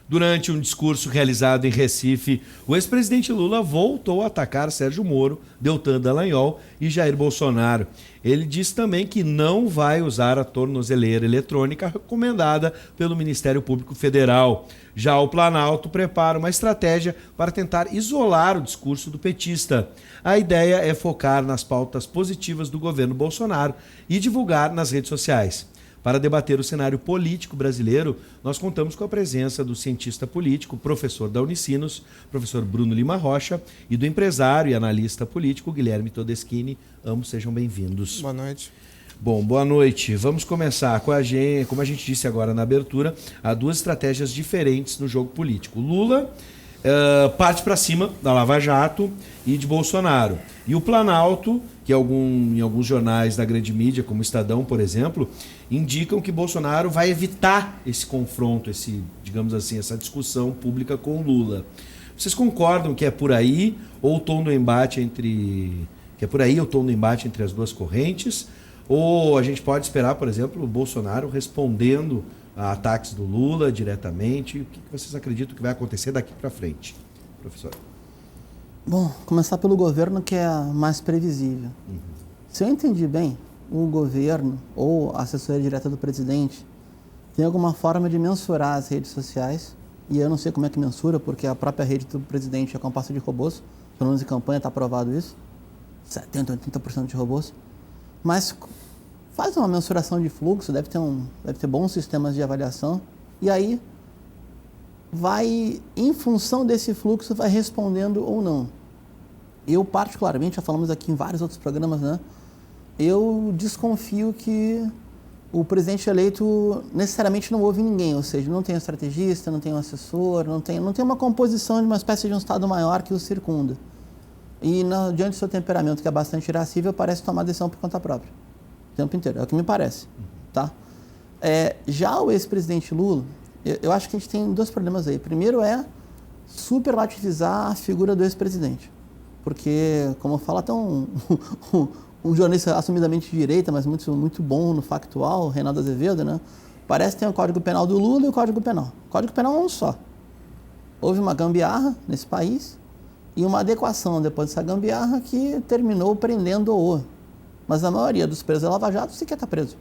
Durante um discurso realizado em Recife, o ex-presidente Lula voltou a atacar Sérgio Moro, Deltan Dallagnol e Jair Bolsonaro. Ele disse também que não vai usar a tornozeleira eletrônica recomendada pelo Ministério Público Federal. Já o Planalto prepara uma estratégia para tentar isolar o discurso do petista. A ideia é focar nas pautas positivas do governo Bolsonaro e divulgar nas redes sociais. Para debater o cenário político brasileiro, nós contamos com a presença do cientista político, professor da Unicinos, professor Bruno Lima Rocha, e do empresário e analista político Guilherme Todeschini. Ambos sejam bem-vindos. Boa noite. Bom, boa noite. Vamos começar com como a gente disse agora na abertura, há duas estratégias diferentes no jogo político. Lula parte para cima da Lava Jato e de Bolsonaro. E o Planalto, que em alguns jornais da grande mídia, como o Estadão, por exemplo, indicam que Bolsonaro vai evitar esse confronto, digamos assim, essa discussão pública com o Lula. Vocês concordam que é por aí ou o tom do embate entre as duas correntes? Ou a gente pode esperar, por exemplo, o Bolsonaro respondendo a ataques do Lula diretamente? O que vocês acreditam que vai acontecer daqui para frente, professor? Bom, começar pelo governo, que é mais previsível. Se eu entendi bem, o governo ou a assessoria direta do presidente tem alguma forma de mensurar as redes sociais, e eu não sei como é que mensura, porque a própria rede do presidente é composta de robôs, pelo menos em campanha está provado isso, 70%, 80% de robôs, mas faz uma mensuração de fluxo, deve ter bons sistemas de avaliação, e aí vai, em função desse fluxo, vai respondendo ou não. Eu, particularmente, já falamos aqui em vários outros programas, né? Eu desconfio que o presidente eleito necessariamente não ouve ninguém, ou seja, não tem um estrategista, não tem um assessor, não tem uma composição de uma espécie de um Estado maior que o circunda. E, diante do seu temperamento, que é bastante irascível, parece tomar decisão por conta própria. O tempo inteiro, é o que me parece. Tá? Já o ex-presidente Lula, eu acho que a gente tem dois problemas aí. Primeiro é superlativizar a figura do ex-presidente. Porque, como eu falo, até um jornalista assumidamente de direita, mas muito, muito bom no factual, Reinaldo Azevedo, né? Parece que tem o Código Penal do Lula e o Código Penal. O Código Penal é um só. Houve uma gambiarra nesse país e uma adequação depois dessa gambiarra que terminou prendendo-o. Mas a maioria dos presos da Lava Jato sequer está preso.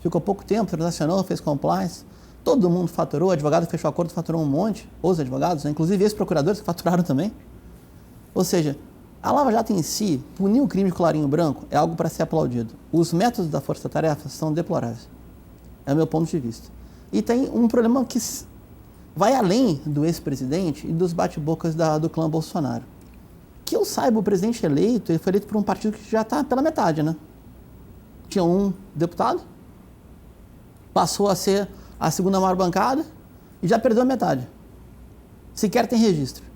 Ficou pouco tempo, transacionou, fez compliance, todo mundo faturou, o advogado que fechou acordo faturou um monte, os advogados, né? Inclusive esses procuradores que faturaram também. Ou seja, a Lava Jato em si, punir o crime de colarinho branco é algo para ser aplaudido. Os métodos da força-tarefa são deploráveis. É o meu ponto de vista. E tem um problema que vai além do ex-presidente e dos bate-bocas do clã Bolsonaro. Que eu saiba, o presidente eleito, ele foi eleito por um partido que já está pela metade, né? Tinha um deputado, passou a ser a segunda maior bancada e já perdeu a metade. Sequer tem registro.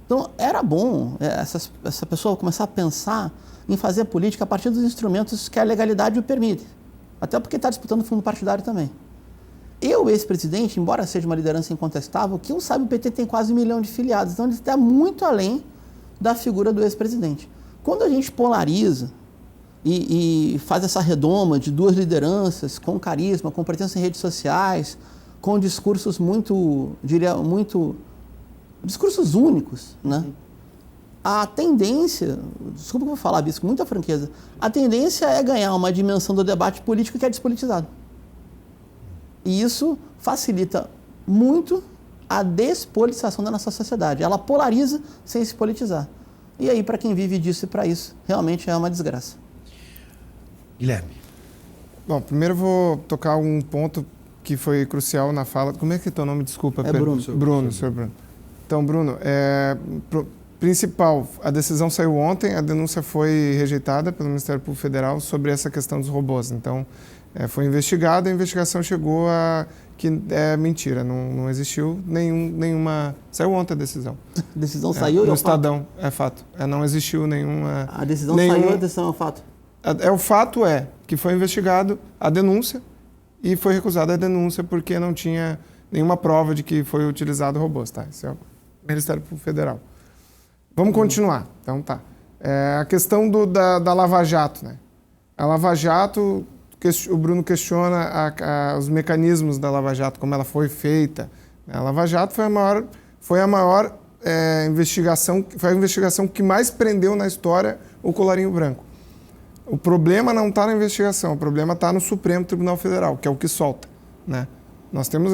Então, era bom essa pessoa começar a pensar em fazer política a partir dos instrumentos que a legalidade o permite. Até porque está disputando fundo partidário também. O ex-presidente, embora seja uma liderança incontestável, que eu saiba, o PT tem quase 1 milhão de filiados. Então, ele está muito além da figura do ex-presidente. Quando a gente polariza e faz essa redoma de duas lideranças com carisma, com presença em redes sociais, com discursos discursos únicos, né? A tendência, desculpa que eu vou falar isso com muita franqueza, a tendência é ganhar uma dimensão do debate político que é despolitizado. E isso facilita muito a despolitização da nossa sociedade. Ela polariza sem se politizar. E aí, para quem vive disso e para isso, realmente é uma desgraça. Guilherme. Bom, primeiro eu vou tocar um ponto que foi crucial na fala. Como é que é teu nome? Desculpa. Bruno. Bruno, senhor Bruno. Então, Bruno, principal, a decisão saiu ontem, a denúncia foi rejeitada pelo Ministério Público Federal sobre essa questão dos robôs. Então, foi investigado, a investigação chegou a que é mentira, não existiu nenhuma... Saiu ontem a decisão. A decisão saiu? No Estadão, é fato. Não existiu nenhuma... A decisão saiu, a decisão é o fato? O fato é que foi investigado a denúncia e foi recusada a denúncia porque não tinha nenhuma prova de que foi utilizado robôs, tá? Esse é o Ministério Público Federal. Vamos continuar. Então tá. A questão da Lava Jato, né? A Lava Jato, o Bruno questiona os mecanismos da Lava Jato, como ela foi feita, A Lava Jato foi a maior investigação, foi a investigação que mais prendeu na história o colarinho branco. O problema não está na investigação, o problema está no Supremo Tribunal Federal, que é o que solta, né? Nós temos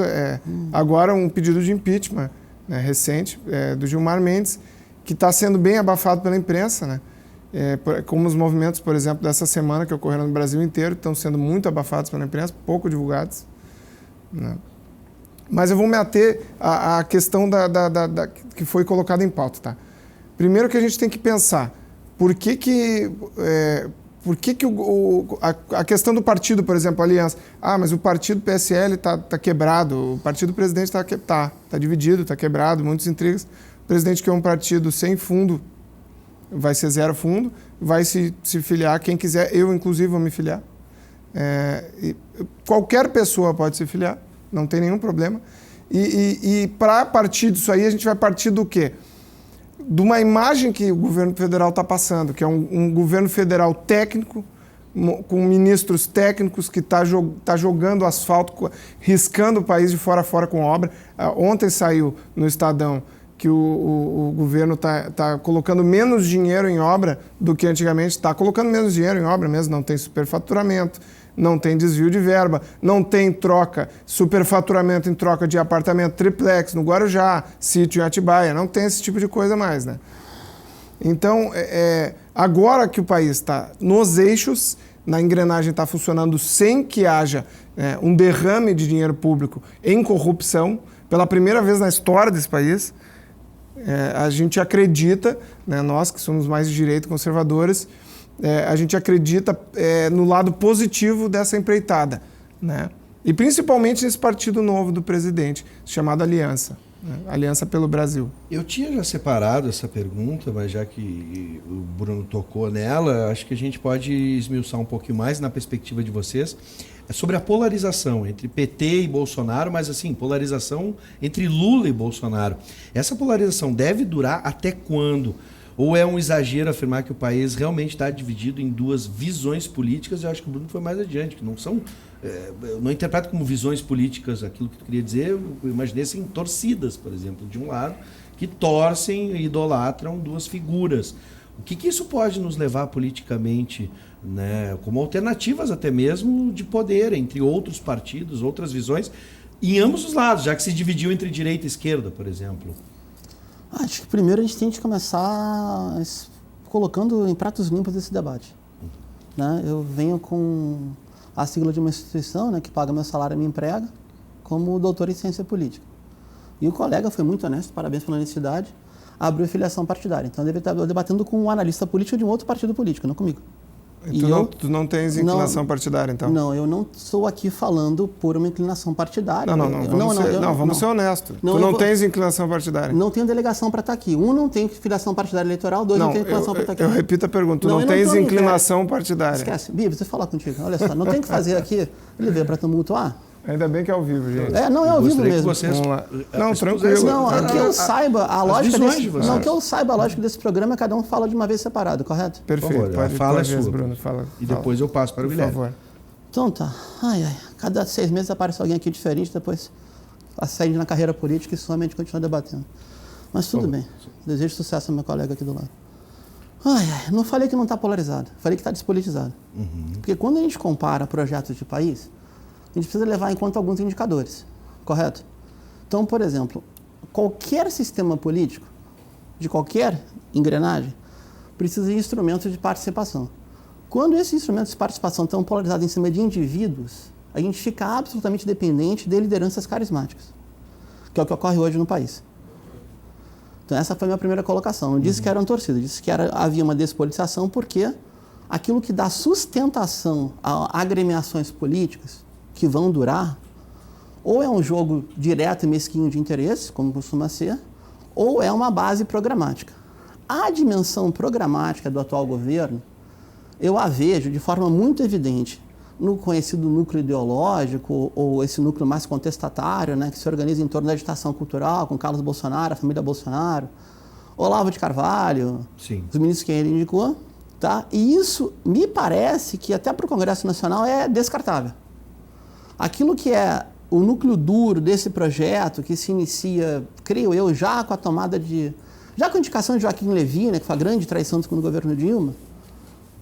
agora um pedido de impeachment, né, recente, do Gilmar Mendes, que está sendo bem abafado pela imprensa, né? Como os movimentos, por exemplo, dessa semana que ocorreram no Brasil inteiro, estão sendo muito abafados pela imprensa, pouco divulgados, né? Mas eu vou me ater à questão que foi colocada em pauta, tá? Primeiro que a gente tem que pensar, por que a questão do partido, por exemplo, a aliança, mas o partido PSL está quebrado, o partido do presidente está dividido, está quebrado, muitas intrigas. O presidente quer um partido sem fundo, vai ser zero fundo, vai se filiar quem quiser, eu inclusive vou me filiar. Qualquer pessoa pode se filiar, não tem nenhum problema. E para partir disso aí, a gente vai partir do quê? De uma imagem que o governo federal está passando, que é um governo federal técnico, com ministros técnicos que está jogando asfalto, riscando o país de fora a fora com obra. Ontem saiu no Estadão que o governo está colocando menos dinheiro em obra do que antigamente. Está colocando menos dinheiro em obra mesmo, não tem superfaturamento, não tem desvio de verba, não tem superfaturamento em troca de apartamento triplex no Guarujá, sítio em Atibaia, não tem esse tipo de coisa mais, né? Então, agora que o país está nos eixos, na engrenagem está funcionando sem que haja um derrame de dinheiro público em corrupção, pela primeira vez na história desse país, a gente acredita, né, nós que somos mais de direita, conservadores, a gente acredita no lado positivo dessa empreitada, né? E principalmente nesse partido novo do presidente, chamado Aliança, né? Aliança pelo Brasil. Eu tinha já separado essa pergunta, mas já que o Bruno tocou nela, acho que a gente pode esmiuçar um pouquinho mais na perspectiva de vocês. É sobre a polarização entre PT e Bolsonaro, mas assim, polarização entre Lula e Bolsonaro. Essa polarização deve durar até quando? Ou é um exagero afirmar que o país realmente está dividido em duas visões políticas? Eu acho que o Bruno foi mais adiante, que não são... eu não interpreto como visões políticas aquilo que tu queria dizer, eu imaginei assim, torcidas, por exemplo, de um lado, que torcem e idolatram duas figuras. O que isso pode nos levar politicamente, né, como alternativas até mesmo de poder entre outros partidos, outras visões, em ambos os lados, já que se dividiu entre direita e esquerda, por exemplo? Acho que primeiro a gente tem que começar colocando em pratos limpos esse debate, né? Eu venho com a sigla de uma instituição, né, que paga meu salário e me emprega, como doutor em ciência política. E o colega foi muito honesto, parabéns pela honestidade, abriu filiação partidária. Então eu deve estar debatendo com um analista político de um outro partido político, não comigo. Tu não tens inclinação partidária, então? Não, eu não estou aqui falando por uma inclinação partidária. Vamos ser honestos. Tu não tens inclinação partidária. Não tenho delegação para estar aqui. Um, não tem filiação partidária eleitoral. Dois, não tem inclinação para estar aqui. Eu repito a pergunta. Tu não tens inclinação partidária. Esquece. Bia, preciso falar contigo. Olha só, não tem que fazer aqui. Ele veio para tumultuar. Ainda bem que é ao vivo, gente. Não é ao vivo mesmo. Não, tranquilo. Não, que eu saiba a lógica desse programa é cada um fala de uma vez separado, correto? Perfeito. Fala sua, Bruno. Fala. E depois eu passo para o Guilherme. Por favor. Então tá. Cada 6 meses aparece alguém aqui diferente, depois ascende na carreira política e somente continua debatendo. Mas tudo bem. Desejo sucesso ao meu colega aqui do lado. Não falei que não está polarizado. Falei que está despolitizado. Porque quando a gente compara projetos de país, a gente precisa levar em conta alguns indicadores, correto? Então, por exemplo, qualquer sistema político, de qualquer engrenagem, precisa de instrumentos de participação. Quando esses instrumentos de participação estão polarizados em cima de indivíduos, a gente fica absolutamente dependente de lideranças carismáticas, que é o que ocorre hoje no país. Então, essa foi a minha primeira colocação. Não disse que era uma torcida, disse que havia uma despolitização porque aquilo que dá sustentação a agremiações políticas que vão durar, ou é um jogo direto e mesquinho de interesse, como costuma ser, ou é uma base programática. A dimensão programática do atual governo, eu a vejo de forma muito evidente no conhecido núcleo ideológico, ou esse núcleo mais contestatário, né, que se organiza em torno da agitação cultural, com Carlos Bolsonaro, a família Bolsonaro, Olavo de Carvalho, sim, os ministros que ele indicou, tá? E isso me parece que até para o Congresso Nacional é descartável. Aquilo que é o núcleo duro desse projeto, que se inicia, creio eu, já com a tomada de... Já com a indicação de Joaquim Levy, né, que foi a grande traição do segundo governo Dilma,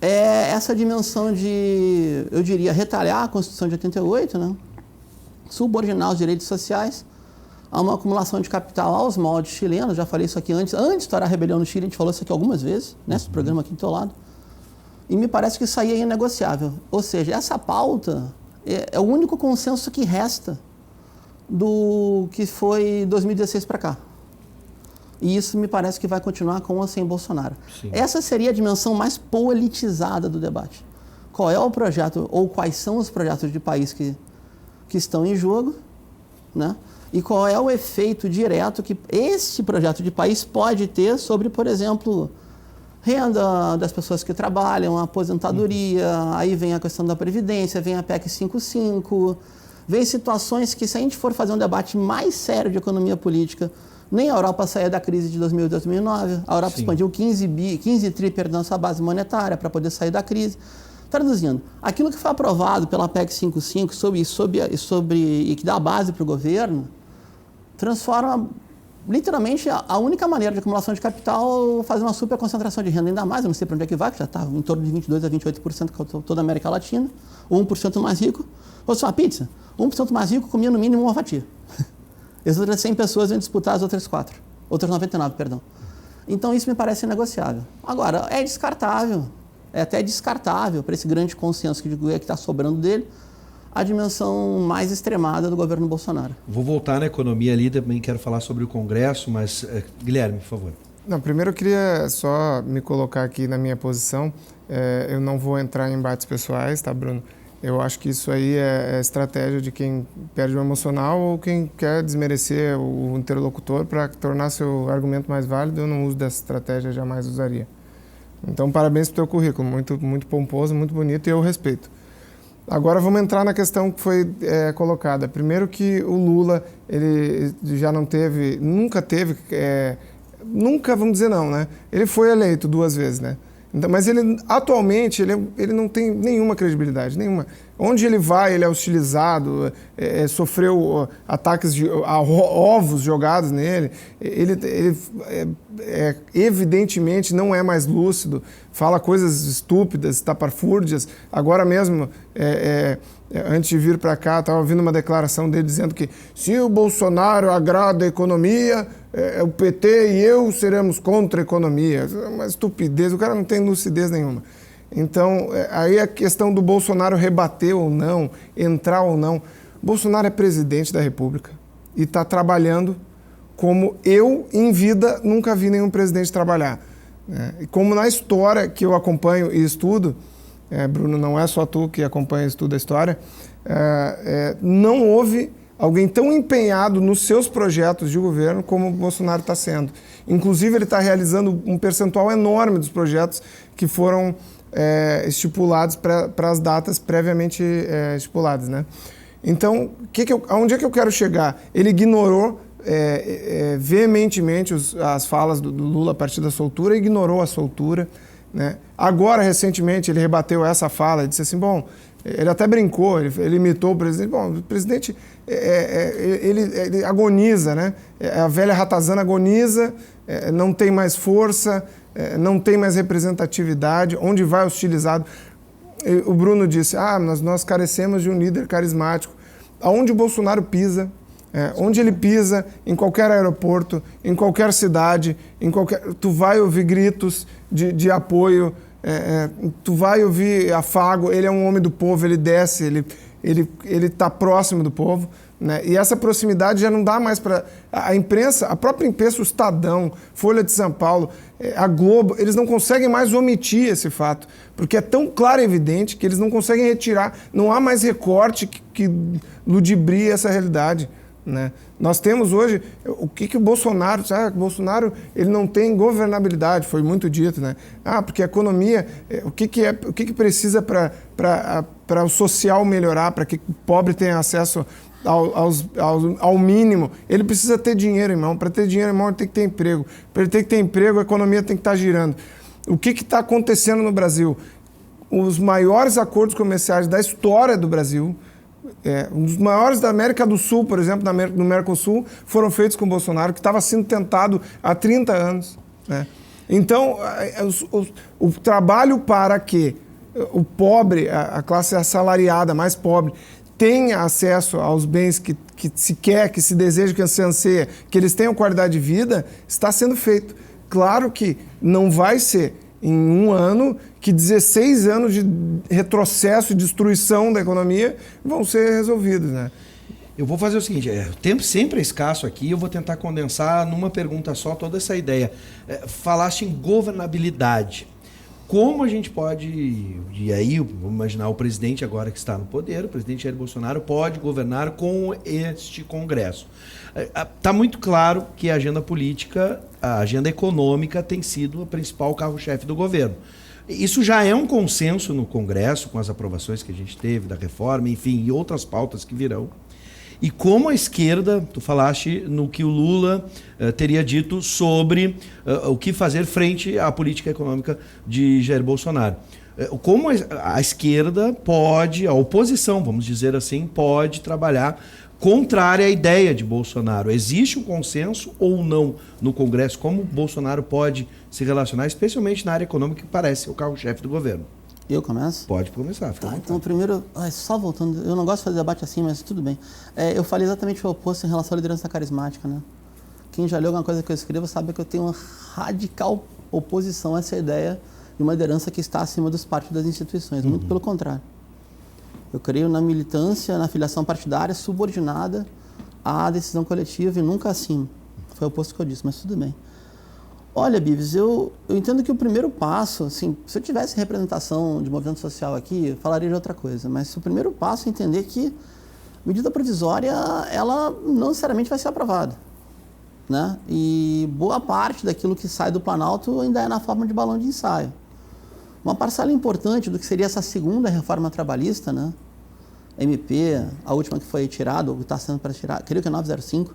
é essa dimensão de, eu diria, retalhar a Constituição de 88, né, subordinar os direitos sociais a uma acumulação de capital aos moldes chilenos. Já falei isso aqui antes de estourar a rebelião no Chile, a gente falou isso aqui algumas vezes, nesse programa aqui do teu lado. E me parece que isso aí é inegociável. Ou seja, essa pauta é o único consenso que resta do que foi 2016 para cá. E isso me parece que vai continuar com ou sem Bolsonaro. Sim. Essa seria a dimensão mais politizada do debate. Qual é o projeto, ou quais são os projetos de país que estão em jogo, né? E qual é o efeito direto que esse projeto de país pode ter sobre, por exemplo, renda das pessoas que trabalham, a aposentadoria, aí vem a questão da Previdência, vem a PEC 55, vem situações que, se a gente for fazer um debate mais sério de economia política, nem a Europa saía da crise de 2008 e 2009, a Europa expandiu 15 tri, perdão, sua base monetária para poder sair da crise. Traduzindo, aquilo que foi aprovado pela PEC 55 e que dá base para o governo, transforma literalmente a única maneira de acumulação de capital fazer uma super concentração de renda, ainda mais, eu não sei para onde é que vai, que já está em torno de 22% a 28% com toda a América Latina, ou 1% mais rico. Ou seja, uma pizza, 1% mais rico comia no mínimo uma fatia. Essas outras 100 pessoas vão disputar as outras 99, perdão. Então isso me parece inegociável. Agora, é descartável, é até descartável para esse grande consenso que está sobrando dele, a dimensão mais extremada do governo Bolsonaro. Vou voltar na economia ali, também quero falar sobre o Congresso, mas Guilherme, por favor. Não, primeiro eu queria só me colocar aqui na minha posição. Eu não vou entrar em embates pessoais, tá, Bruno? Eu acho que isso aí é estratégia de quem perde o emocional ou quem quer desmerecer o interlocutor para tornar seu argumento mais válido. Eu não uso dessa estratégia, jamais usaria. Então, parabéns pelo teu currículo, muito, muito pomposo, muito bonito, e eu respeito. Agora vamos entrar na questão que foi colocada. Primeiro que o Lula, ele já não teve, nunca, vamos dizer não, né? Ele foi eleito 2 vezes, né? Então, mas ele, atualmente, ele não tem nenhuma credibilidade, nenhuma. Onde ele vai, ele é hostilizado, sofreu ataques a ovos jogados nele, ele evidentemente não é mais lúcido, fala coisas estúpidas, tapafúrdias. Agora mesmo, antes de vir para cá, estava ouvindo uma declaração dele dizendo que se o Bolsonaro agrada a economia, o PT e eu seremos contra a economia. Uma estupidez, o cara não tem lucidez nenhuma. Então, aí a questão do Bolsonaro rebater ou não, entrar ou não. Bolsonaro é presidente da República e está trabalhando como eu, em vida, nunca vi nenhum presidente trabalhar. E como na história que eu acompanho e estudo, Bruno, não é só tu que acompanha e estuda a história, não houve alguém tão empenhado nos seus projetos de governo como o Bolsonaro está sendo. Inclusive, ele está realizando um percentual enorme dos projetos que foram estipulados para as datas previamente estipuladas, né? Então, aonde é que eu quero chegar? Ele ignorou veementemente as falas do Lula a partir da soltura, ignorou a soltura, né? Agora, recentemente, ele rebateu essa fala e disse assim, bom, ele até brincou, ele imitou o presidente, bom, o presidente, ele agoniza, né? A velha ratazana agoniza, não tem mais força, não tem mais representatividade, onde vai hostilizado. O Bruno disse, nós carecemos de um líder carismático. Aonde o Bolsonaro pisa, onde ele pisa, em qualquer aeroporto, em qualquer cidade, tu vai ouvir gritos de apoio, tu vai ouvir afago, ele é um homem do povo, ele desce, ele está próximo do povo, né? E essa proximidade já não dá mais para... A imprensa, a própria imprensa, o Estadão, Folha de São Paulo, a Globo, eles não conseguem mais omitir esse fato, porque é tão claro e evidente que eles não conseguem retirar, não há mais recorte que ludibrie essa realidade, né? Nós temos hoje, o que o Bolsonaro, o Bolsonaro ele não tem governabilidade, foi muito dito, né? Porque a economia, o que precisa para o social melhorar, para que o pobre tenha acesso ao mínimo? Ele precisa ter dinheiro em mão. Para ter dinheiro em mão, ele tem que ter emprego. Para ele ter que ter emprego, a economia tem que estar girando. O que está acontecendo no Brasil? Os maiores acordos comerciais da história do Brasil Um dos maiores da América do Sul, por exemplo, no Mercosul, foram feitos com o Bolsonaro, que estava sendo tentado há 30 anos. Né? Então, o trabalho para que o pobre, a classe assalariada mais pobre, tenha acesso aos bens que se quer, que se deseja, que se anseia, que eles tenham qualidade de vida, está sendo feito. Claro que não vai ser em um ano que 16 anos de retrocesso e destruição da economia vão ser resolvidos, né? Eu vou fazer o seguinte, o tempo sempre é escasso aqui, eu vou tentar condensar numa pergunta só toda essa ideia. Falaste em governabilidade. Como a gente pode, e aí vamos imaginar o presidente agora que está no poder, o presidente Jair Bolsonaro pode governar com este Congresso. Está muito claro que a agenda política, a agenda econômica tem sido o principal carro-chefe do governo. Isso já é um consenso no Congresso, com as aprovações que a gente teve da reforma, enfim, e outras pautas que virão. E como a esquerda, tu falaste no que o Lula teria dito sobre o que fazer frente à política econômica de Jair Bolsonaro. Como a esquerda pode, a oposição, vamos dizer assim, pode trabalhar contrária à ideia de Bolsonaro. Existe um consenso ou não no Congresso? Como Bolsonaro pode se relacionar, especialmente na área econômica, que parece o carro-chefe do governo? Eu começo? Pode começar. Tá, então primeiro, só voltando, eu não gosto de fazer debate assim, mas tudo bem. Eu falei exatamente o oposto em relação à liderança carismática, né? Quem já leu alguma coisa que eu escrevo sabe que eu tenho uma radical oposição a essa ideia de uma liderança que está acima dos partidos das instituições, muito pelo contrário. Eu creio na militância, na filiação partidária subordinada à decisão coletiva e nunca acima. Foi o oposto que eu disse, mas tudo bem. Olha, Bives, eu entendo que o primeiro passo, assim, se eu tivesse representação de movimento social aqui, eu falaria de outra coisa, mas o primeiro passo é entender que medida provisória, ela não necessariamente vai ser aprovada, né? E boa parte daquilo que sai do Planalto ainda é na forma de balão de ensaio. Uma parcela importante do que seria essa segunda reforma trabalhista, né? MP, a última que foi tirada, ou está sendo para tirar, creio que é 905,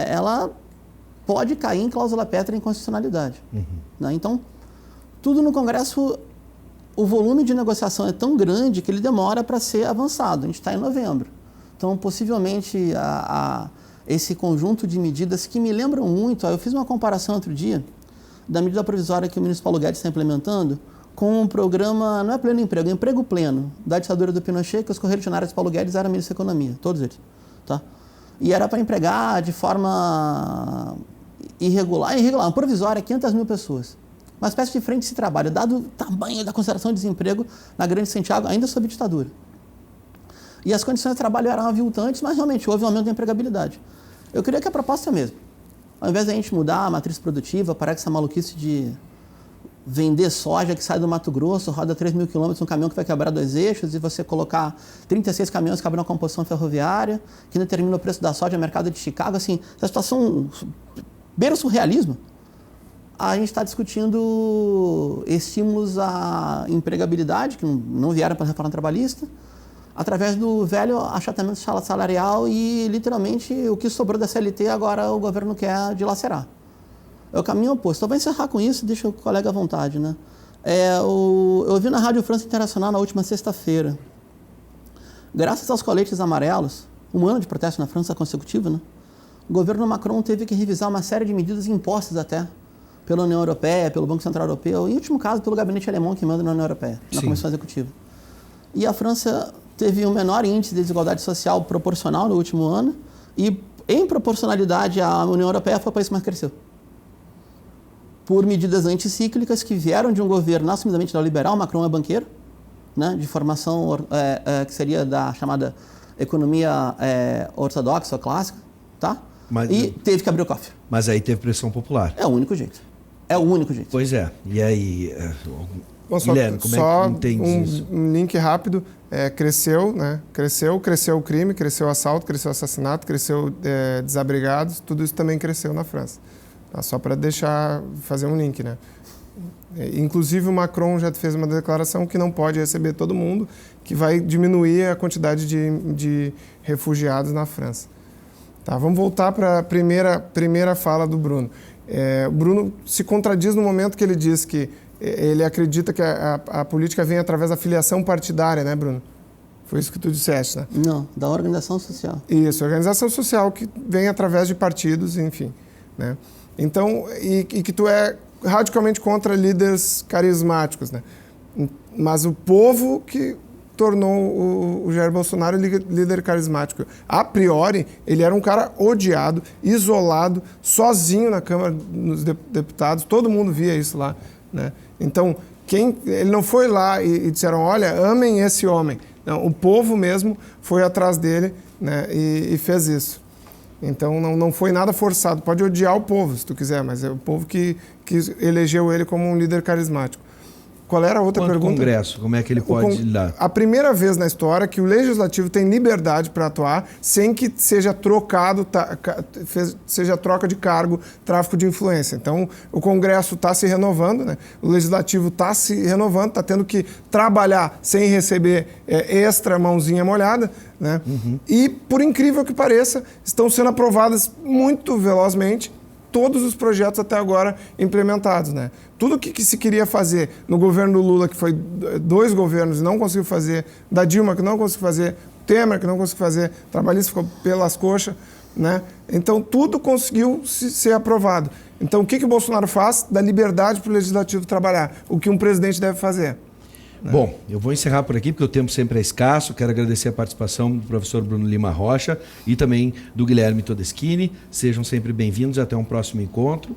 ela pode cair em cláusula pétrea em constitucionalidade. Né? Então, tudo no Congresso, o volume de negociação é tão grande que ele demora para ser avançado. A gente está em novembro. Então, possivelmente, esse conjunto de medidas que me lembram muito, eu fiz uma comparação outro dia da medida provisória que o ministro Paulo Guedes está implementando com um programa, não é pleno emprego, é emprego pleno, da ditadura do Pinochet, que os correligionários de Paulo Guedes eram ministros da Economia, todos eles. Tá? E era para empregar de forma irregular, provisória, 500 mil pessoas. Uma espécie de frente de trabalho, dado o tamanho da concentração de desemprego na Grande Santiago, ainda sob ditadura. E as condições de trabalho eram aviltantes, mas realmente houve um aumento da empregabilidade. Eu queria que a proposta é a mesma. Ao invés de a gente mudar a matriz produtiva, parar com essa maluquice de vender soja que sai do Mato Grosso, roda 3 mil quilômetros, um caminhão que vai quebrar 2 eixos, e você colocar 36 caminhões que abrem uma composição ferroviária, que determina o preço da soja no mercado de Chicago, assim, essa situação beira o surrealismo. A gente está discutindo estímulos à empregabilidade, que não vieram para a reforma trabalhista, através do velho achatamento salarial e, literalmente, o que sobrou da CLT agora o governo quer dilacerar. É o caminho oposto. Então, vou encerrar com isso, deixa o colega à vontade, né? Eu ouvi na Rádio França Internacional na última sexta-feira. Graças aos coletes amarelos, um ano de protesto na França consecutivo, né? O governo Macron teve que revisar uma série de medidas impostas até pela União Europeia, pelo Banco Central Europeu, e, em último caso, pelo gabinete alemão que manda na União Europeia, na Comissão Executiva. E a França teve um menor índice de desigualdade social proporcional no último ano, e, em proporcionalidade, a União Europeia foi o país que mais cresceu. Por medidas anticíclicas que vieram de um governo assumidamente neoliberal, Macron é banqueiro, né, de formação que seria da chamada economia ortodoxa ou clássica, tá? E teve que abrir o cofre. Mas aí teve pressão popular. É o único jeito. É o único jeito. Pois é. E aí, Guilherme, como é que entende isso? Um link rápido. Cresceu, né? Cresceu o crime, cresceu o assalto, cresceu o assassinato, cresceu desabrigados. Tudo isso também cresceu na França. Tá? Só para fazer um link, né? Inclusive o Macron já fez uma declaração que não pode receber todo mundo, que vai diminuir a quantidade de refugiados na França. Tá, vamos voltar para a primeira fala do Bruno. O Bruno se contradiz no momento que ele diz que ele acredita que a política vem através da filiação partidária, né, Bruno? Foi isso que tu disseste, né? Não, da organização social. Isso, organização social que vem através de partidos, enfim, né? Então, e que tu é radicalmente contra líderes carismáticos, né? Mas o povo que tornou o Jair Bolsonaro líder carismático. A priori, ele era um cara odiado, isolado, sozinho na Câmara dos Deputados, todo mundo via isso lá, né? Então, ele não foi lá e disseram, olha, amem esse homem. Não, o povo mesmo foi atrás dele, né, e fez isso. Então, não foi nada forçado. Pode odiar o povo, se tu quiser, mas é o povo que elegeu ele como um líder carismático. Qual era a outra pergunta? O Congresso, como é que ele pode lidar? A primeira vez na história que o Legislativo tem liberdade para atuar sem que seja seja troca de cargo, tráfico de influência. Então, o Congresso está se renovando, né? O Legislativo está se renovando, está tendo que trabalhar sem receber extra mãozinha molhada, né? E, por incrível que pareça, estão sendo aprovadas muito velozmente todos os projetos até agora implementados, né? Tudo que se queria fazer no governo do Lula, que foi 2 governos e não conseguiu fazer, da Dilma que não conseguiu fazer, Temer que não conseguiu fazer, trabalhista ficou pelas coxas, né? Então tudo conseguiu ser aprovado. Então o que o Bolsonaro faz? Dá liberdade para o Legislativo trabalhar, o que um presidente deve fazer. Bom, eu vou encerrar por aqui porque o tempo sempre é escasso. Quero agradecer a participação do professor Bruno Lima Rocha e também do Guilherme Todeschini. Sejam sempre bem-vindos e até um próximo encontro.